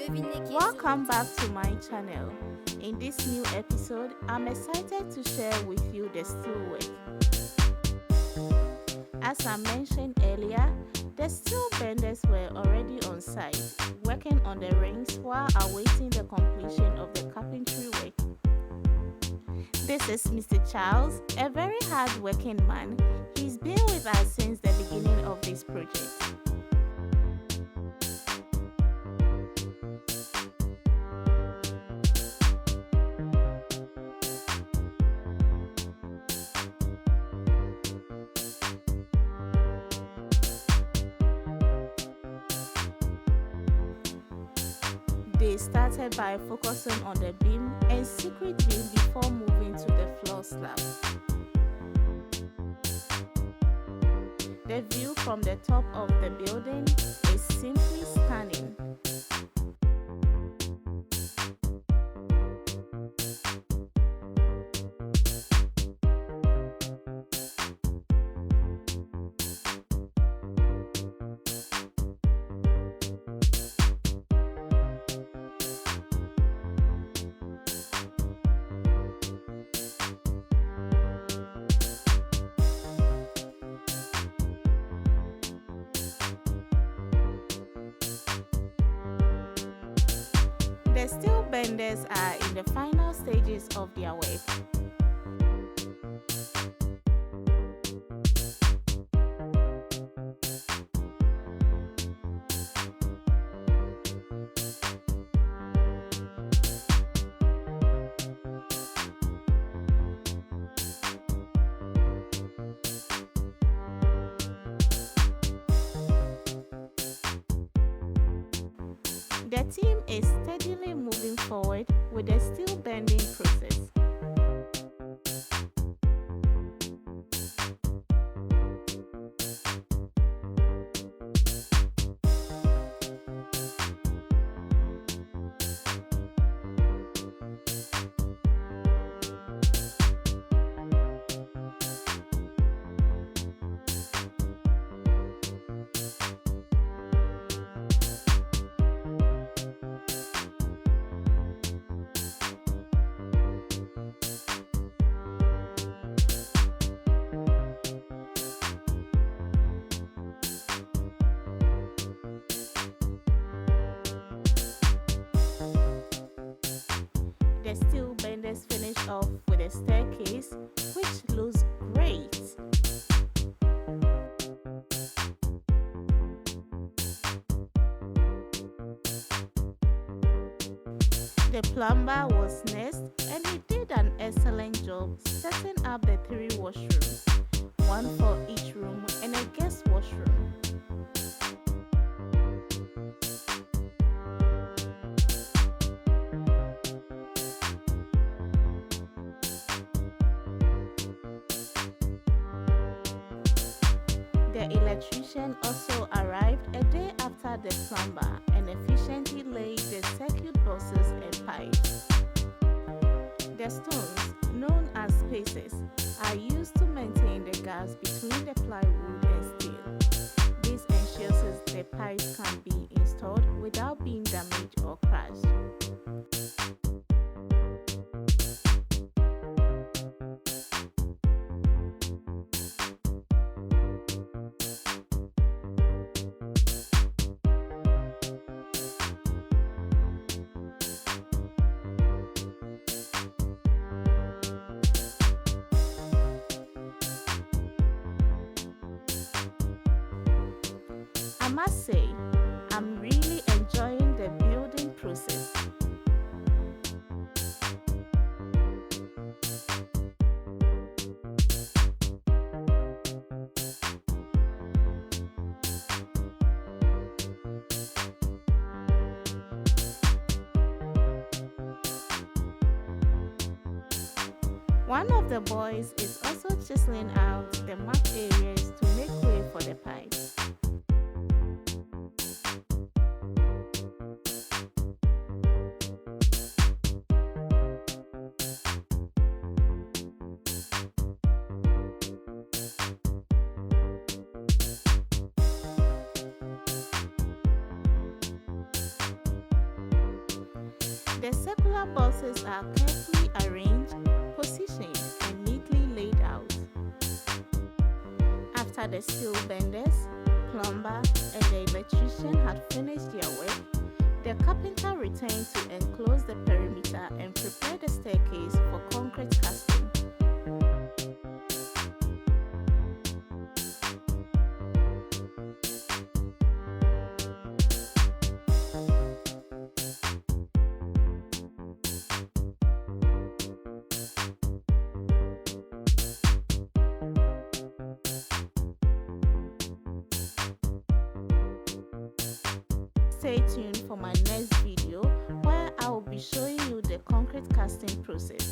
Welcome back to my channel. In this new episode, I'm excited to share with you the steelwork. As I mentioned earlier, the steel benders were already on site, working on the rings while awaiting the completion of the carpentry work. This is Mr. Charles, a very hard-working man. He's been with us since the beginning of this project. They started by focusing on the beam and secret beam before moving to the floor slab. The view from the top of the building is simply stunning. The steel benders are in the final stages of their work. The team is steadily moving forward with the steel bending process. The steel benders finish off with a staircase, which looks great. The plumber was next, and he did an excellent job setting up the 3 washrooms, one for each room and a guest washroom. The electrician also arrived a day after the plumber and efficiently laid the circuit boxes and pipes. The stones, known as spacers, are used to maintain the gaps between the plywood and steel. This ensures the pipes can be installed without being damaged or crashed. I must say, I'm really enjoying the building process. One of the boys is also chiseling out the marked areas to make way for the pipes. The circular boxes are carefully arranged, positioned, and neatly laid out. After the steel benders, plumber, and the electrician had finished their work, the carpenter returned to enclose the perimeter and prepare the staircase for concrete casting. Stay tuned for my next video where I will be showing you the concrete casting process.